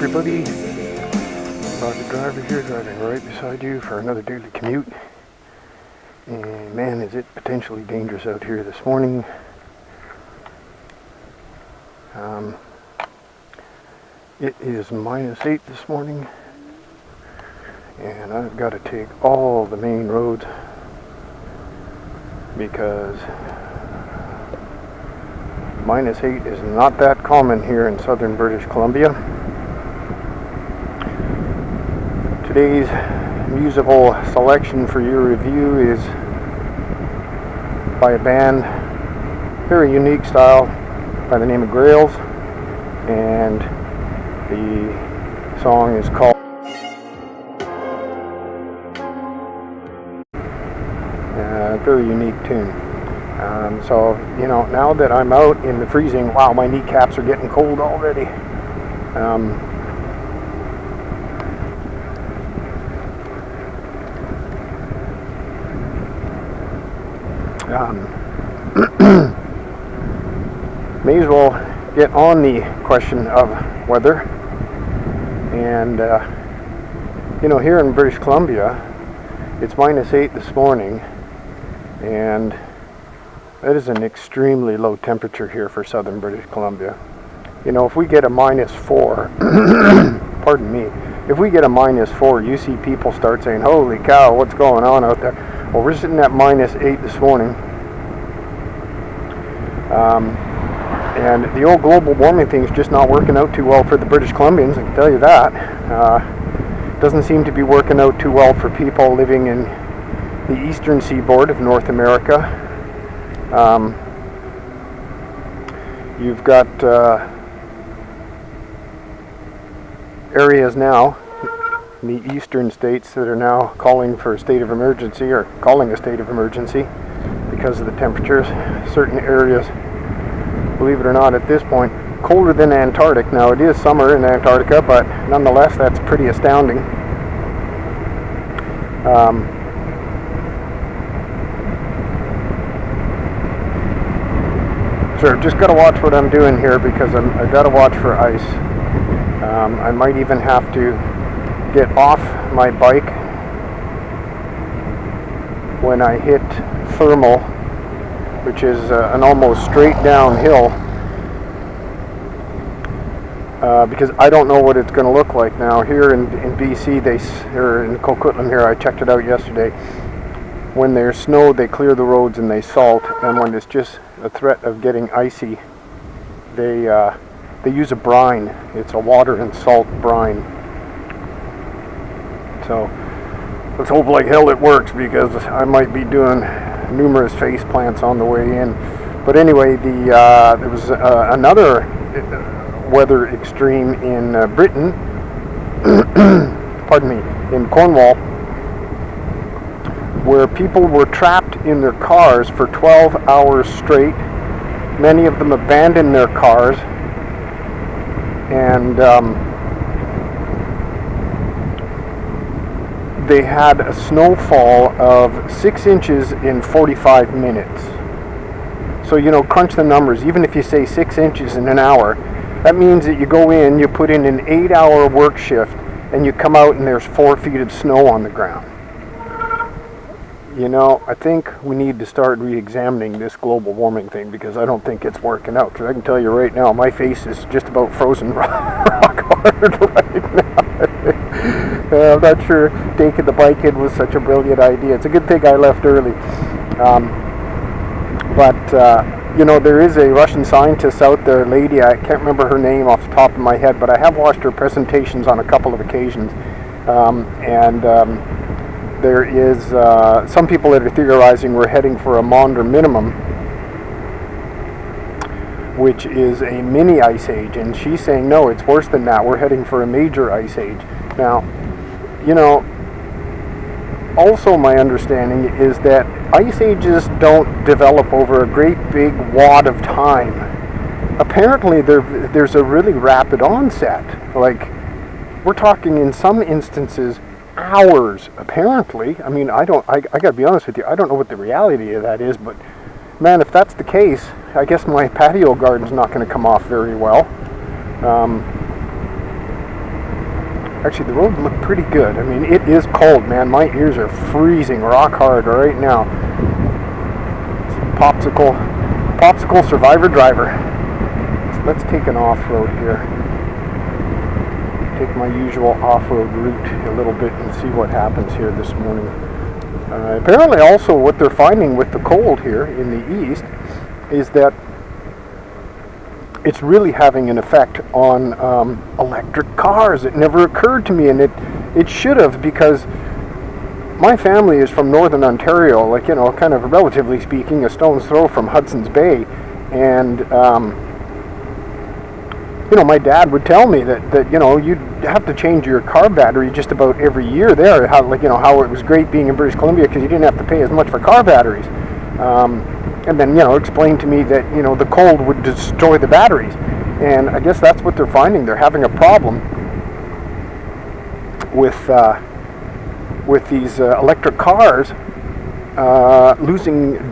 everybody. Roger Driver here, driving right beside you for another daily commute. And man, is it potentially dangerous out here this morning. It is -8 this morning, and I've got to take all the main roads because -8 is not that common here in southern British Columbia. Today's musical selection for your review is by a band, very unique style, by the name of Grails, and the song is called very unique tune. So, you know, now that I'm out in the freezing, wow, my kneecaps are getting cold already. May as well get on the question of weather. And, you know, here in British Columbia, it's -8 this morning, and that is an extremely low temperature here for southern British Columbia. You know, if we get a -4, pardon me, if we get a -4, you see people start saying, holy cow, what's going on out there? Well, we're sitting at -8 this morning. And the old global warming thing is just not working out too well for the British Columbians, I can tell you that. Doesn't seem to be working out too well for people living in the eastern seaboard of North America. You've got areas now in the eastern states that are now calling for a state of emergency, or calling a state of emergency because of the temperatures. Certain areas, believe it or not, at this point, colder than Antarctic. Now, it is summer in Antarctica, but nonetheless, that's pretty astounding. So I've just got to watch what I'm doing here because I've got to watch for ice. I might even have to get off my bike when I hit thermal, which is an almost straight downhill, because I don't know what it's going to look like now. Here in BC, or in Coquitlam here, I checked it out yesterday. When there's snow, they clear the roads and they salt, and when it's just a threat of getting icy, they use a brine. It's a water and salt brine. So let's hope like hell it works, because I might be doing numerous face plants on the way in. But anyway, there was another weather extreme in Britain, pardon me, in Cornwall, where people were trapped in their cars for 12 hours straight. Many of them abandoned their cars, and they had a snowfall of 6 inches in 45 minutes. So, you know, crunch the numbers. Even if you say 6 inches in an hour, that means that you go in, you put in an 8-hour work shift, and you come out and there's 4 feet of snow on the ground. You know, I think we need to start re-examining this global warming thing, because I don't think it's working out. Because I can tell you right now, my face is just about frozen rock hard right now. I'm not sure taking the bike in was such a brilliant idea. It's a good thing I left early. You know, there is a Russian scientist out there, lady, I can't remember her name off the top of my head, but I have watched her presentations on a couple of occasions. There is some people that are theorizing we're heading for a Maunder minimum, which is a mini ice age, and she's saying no, it's worse than that, we're heading for a major ice age. Now, you know, also my understanding is that ice ages don't develop over a great big wad of time. Apparently there's a really rapid onset. Like, we're talking in some instances hours, apparently. I mean, I gotta be honest with you, I don't know what the reality of that is, but man, if that's the case, I guess my patio garden's not going to come off very well. Actually, the road looked pretty good. I mean, it is cold, man. My ears are freezing rock hard right now. Popsicle Survivor Driver. So let's take an off-road here. Take my usual off-road route a little bit and see what happens here this morning. Apparently also what they're finding with the cold here in the east is that it's really having an effect on electric cars. It never occurred to me, and it should have, because my family is from northern Ontario, like, you know, kind of relatively speaking, a stone's throw from Hudson's Bay, and you know, my dad would tell me that you know, you'd have to change your car battery just about every year there. How, like, you know, how it was great being in British Columbia because you didn't have to pay as much for car batteries. And then, you know, explained to me that, you know, the cold would destroy the batteries. And I guess that's what they're finding. They're having a problem with these electric cars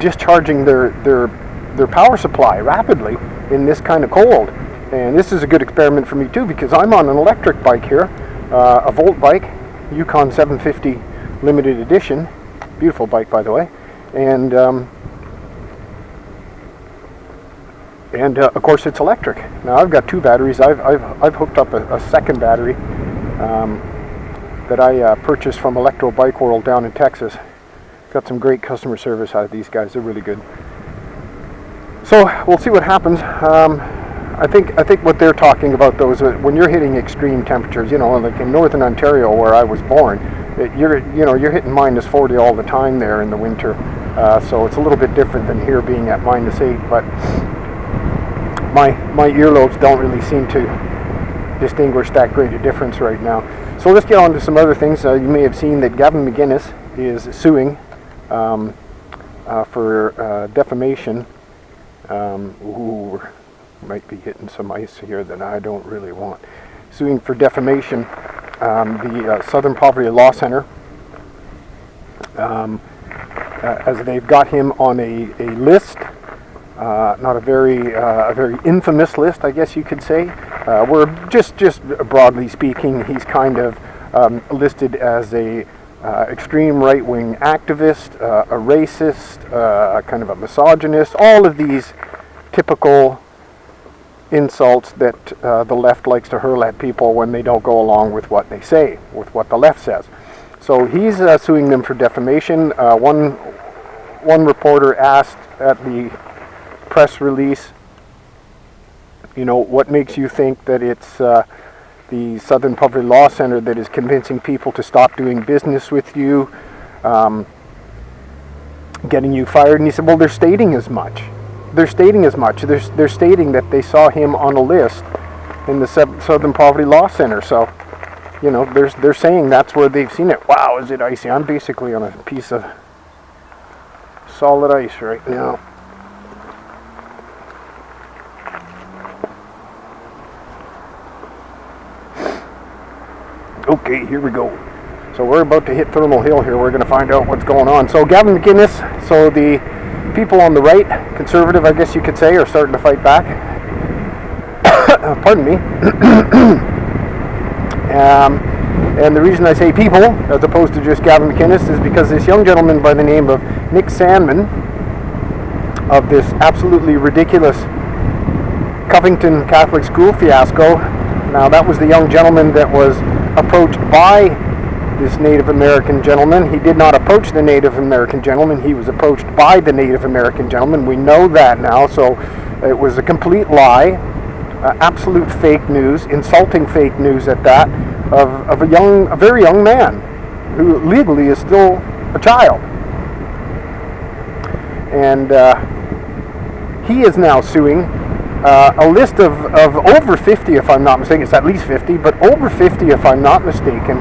discharging their power supply rapidly in this kind of cold. And this is a good experiment for me too, because I'm on an electric bike here, a Volt bike, Yukon 750 limited edition, beautiful bike by the way, and of course it's electric. Now I've got two batteries. I've hooked up a second battery that I purchased from Electro Bike World down in Texas. Got some great customer service out of these guys. They're really good. So we'll see what happens. I think what they're talking about, though, is that when you're hitting extreme temperatures, you know, like in northern Ontario where I was born, you're hitting minus 40 all the time there in the winter. So it's a little bit different than here being at minus 8. But my earlobes don't really seem to distinguish that great a difference right now. So let's get on to some other things. You may have seen that Gavin McInnes is suing for defamation. Ooh, might be hitting some ice here that I don't really want. Suing for defamation the Southern Poverty Law Center, as they've got him on a list, not a very infamous list, I guess you could say. Where just broadly speaking, he's kind of listed as a extreme right-wing activist, a racist, kind of a misogynist, all of these typical insults that the left likes to hurl at people when they don't go along with what they say, with what the left says. So he's suing them for defamation. One reporter asked at the press release, you know, what makes you think that it's the Southern Poverty Law Center that is convincing people to stop doing business with you, getting you fired? And he said, well, they're stating as much. They're stating that they saw him on a list in the Southern Poverty Law Center. So, you know, they're saying that's where they've seen it. Wow, is it icy? I'm basically on a piece of solid ice right now. Okay, here we go. So we're about to hit Thermal Hill here. We're going to find out what's going on. So Gavin McInnes, so the people on the right, conservative I guess you could say, are starting to fight back. Pardon me. And the reason I say people, as opposed to just Gavin McInnes, is because this young gentleman by the name of Nick Sandmann, of this absolutely ridiculous Covington Catholic School fiasco. Now that was the young gentleman that was approached by this Native American gentleman. He did not approach the Native American gentleman. He was approached by the Native American gentleman. We know that now. So it was a complete lie, absolute fake news, insulting fake news at that, of a very young man who legally is still a child. And he is now suing a list of over 50, if I'm not mistaken. It's at least 50, but over 50, if I'm not mistaken,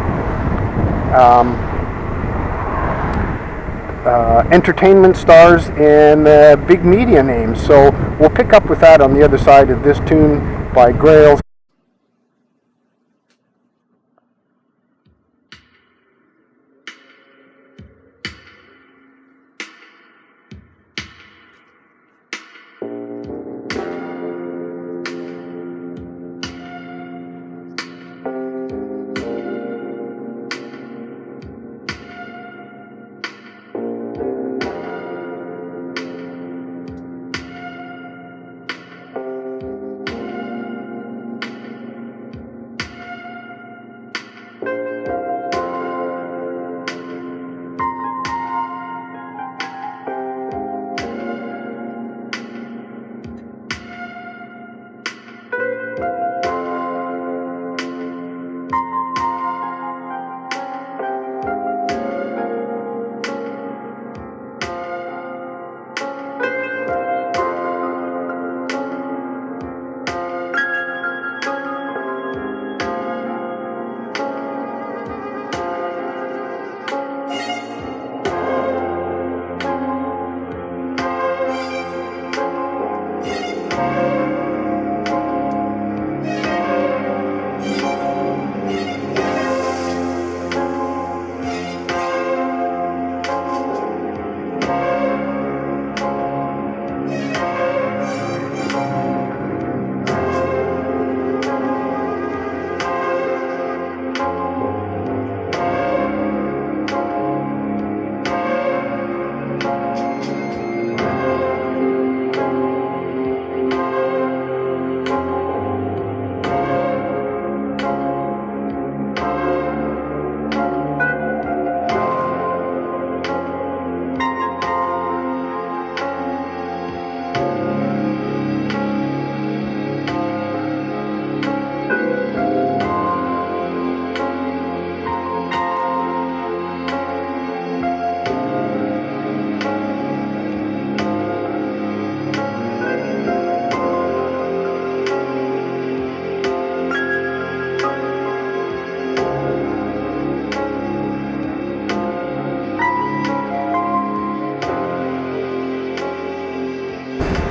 entertainment stars and big media names. So we'll pick up with that on the other side of this tune by Grails.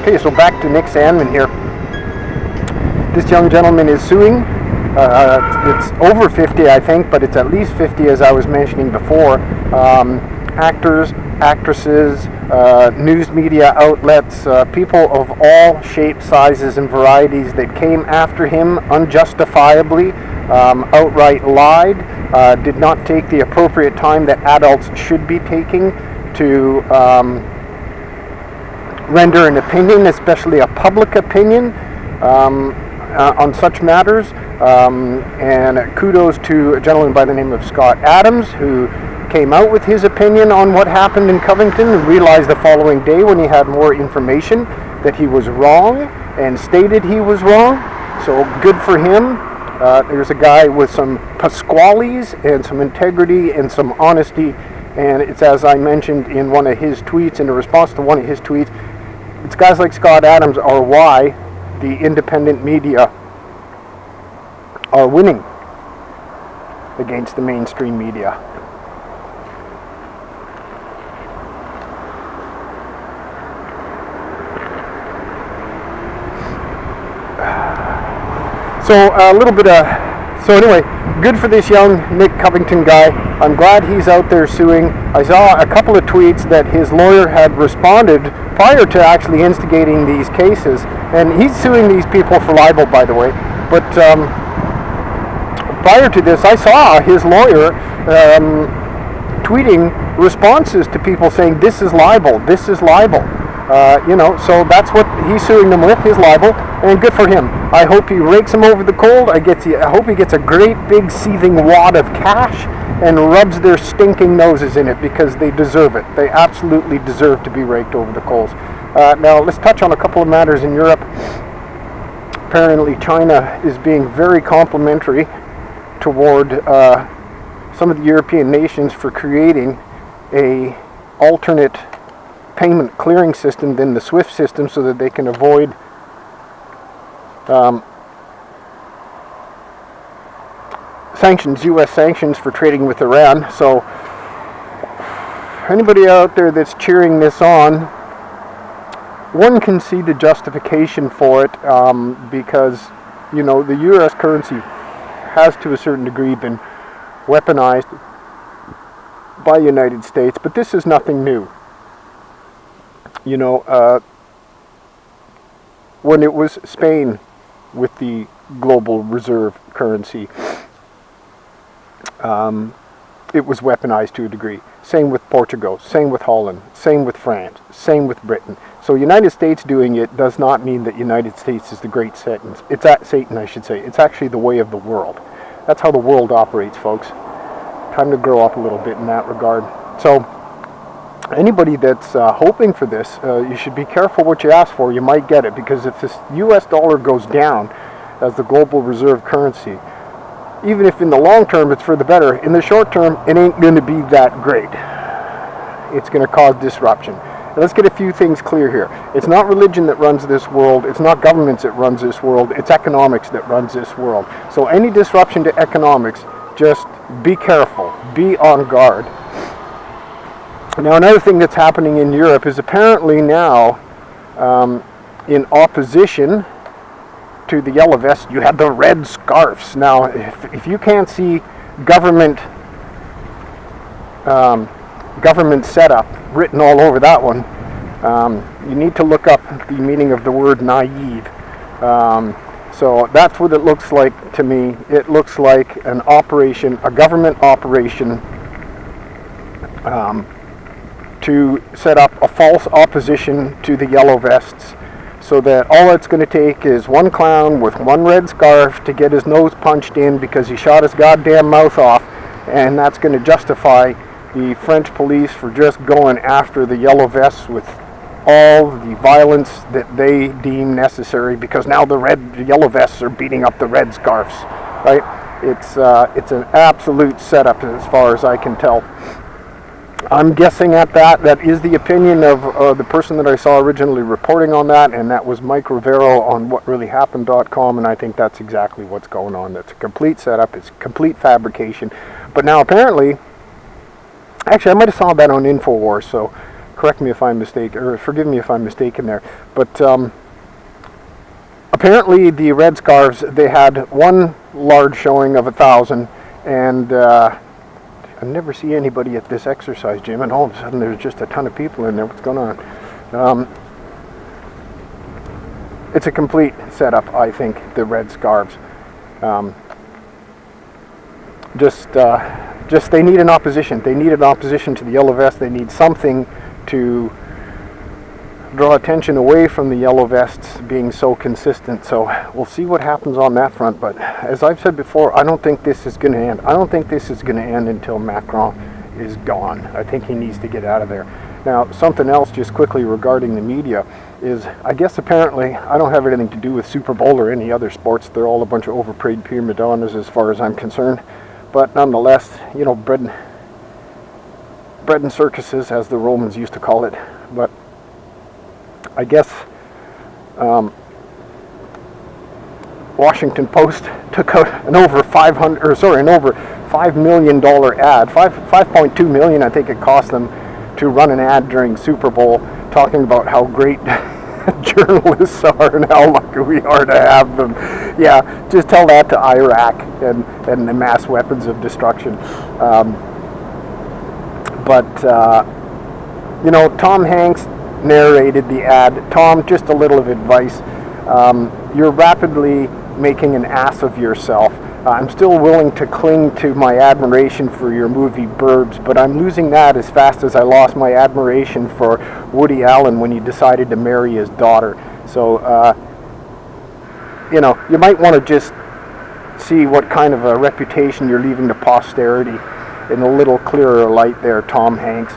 Okay, so back to Nick Sandmann here. This young gentleman is suing. It's over 50, I think, but it's at least 50, as I was mentioning before. Actors, actresses, news media outlets, people of all shapes, sizes, and varieties that came after him unjustifiably, outright lied, did not take the appropriate time that adults should be taking to render an opinion, especially a public opinion, on such matters. And kudos to a gentleman by the name of Scott Adams, who came out with his opinion on what happened in Covington and realized the following day, when he had more information, that he was wrong and stated he was wrong. So good for him. There's a guy with some pasquales and some integrity and some honesty, and it's, as I mentioned in one of his tweets, in response to one of his tweets, it's guys like Scott Adams are why the independent media are winning against the mainstream media. So a little bit of, so anyway, good for this young Nick Covington guy. I'm glad he's out there suing. I saw a couple of tweets that his lawyer had responded prior to actually instigating these cases, and he's suing these people for libel, by the way. But prior to this, I saw his lawyer tweeting responses to people saying, "This is libel, this is libel." So that's what he's suing them with, his libel, and good for him. I hope he rakes him over the coals. I hope he gets a great big seething wad of cash and rubs their stinking noses in it, because they deserve it. They absolutely deserve to be raked over the coals. Now let's touch on a couple of matters in Europe. Apparently China is being very complimentary toward some of the European nations for creating a alternate payment clearing system than the SWIFT system, so that they can avoid sanctions, U.S. sanctions for trading with Iran. So anybody out there that's cheering this on, one can see the justification for it, because the U.S. currency has to a certain degree been weaponized by the United States, but this is nothing new. When it was Spain with the global reserve currency, it was weaponized to a degree. Same with Portugal, same with Holland, same with France, same with Britain. So United States doing it does not mean that United States is the great Satan. It's I should say. It's actually the way of the world. That's how the world operates, folks. Time to grow up a little bit in that regard. So anybody that's hoping for this, you should be careful what you ask for. You might get it, because if this U.S. dollar goes down as the global reserve currency, even if in the long term it's for the better, in the short term it ain't going to be that great. It's going to cause disruption. And let's get a few things clear here. It's not religion that runs this world. It's not governments that runs this world. It's economics that runs this world. So any disruption to economics, just be careful. Be on guard. Now, another thing that's happening in Europe is apparently now, in opposition to the yellow vest, you have the red scarves. Now, if you can't see government setup written all over that one, you need to look up the meaning of the word naive. So that's what it looks like to me. It looks like an operation, a government operation, to set up a false opposition to the yellow vests, so that all it's going to take is one clown with one red scarf to get his nose punched in because he shot his goddamn mouth off, and that's going to justify the French police for just going after the yellow vests with all the violence that they deem necessary, because now the yellow vests are beating up the red scarves, right? It's an absolute setup as far as I can tell. I'm guessing at that. That is the opinion of the person that I saw originally reporting on that, and that was Mike Rivero on whatreallyhappened.com, and I think that's exactly what's going on. That's a complete setup. It's complete fabrication. But now apparently, actually I might have saw that on InfoWars, so Correct me if I'm mistaken, or forgive me if I'm mistaken there. But apparently the Red Scarves, they had one large showing of 1,000, and I never see anybody at this exercise gym, and all of a sudden there's just a ton of people in there. What's going on? It's a complete setup, I think, the Red Scarves. Just they need an opposition. They need an opposition to the Yellow Vests. They need something to draw attention away from the Yellow Vests being so consistent. So we'll see what happens on that front. But as I've said before, I don't think this is going to end. I don't think this is going to end until Macron is gone. I think he needs to get out of there. Now, something else just quickly regarding the media is, I guess apparently, I don't have anything to do with Super Bowl or any other sports. They're all a bunch of overpaid prima donnas as far as I'm concerned. But nonetheless, you know, bread and circuses, as the Romans used to call it. But I guess Washington Post took out an over $5 million ad, 5.2 million, I think it cost them to run an ad during Super Bowl, talking about how great journalists are and how lucky we are to have them. Yeah, just tell that to Iraq and the mass weapons of destruction. You know, Tom Hanks narrated the ad. Tom, just a little of advice. You're rapidly making an ass of yourself. I'm still willing to cling to my admiration for your movie Burbs, but I'm losing that as fast as I lost my admiration for Woody Allen when he decided to marry his daughter. So, you know, you might want to just see what kind of a reputation you're leaving to posterity in a little clearer light there, Tom Hanks.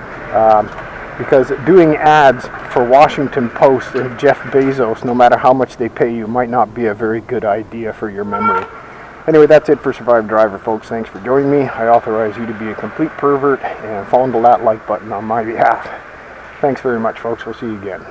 Because doing ads for Washington Post and Jeff Bezos, no matter how much they pay you, might not be a very good idea for your memory. Anyway, that's it for Survive Driver, folks. Thanks for joining me. I authorize you to be a complete pervert and fondle that like button on my behalf. Thanks very much, folks. We'll see you again.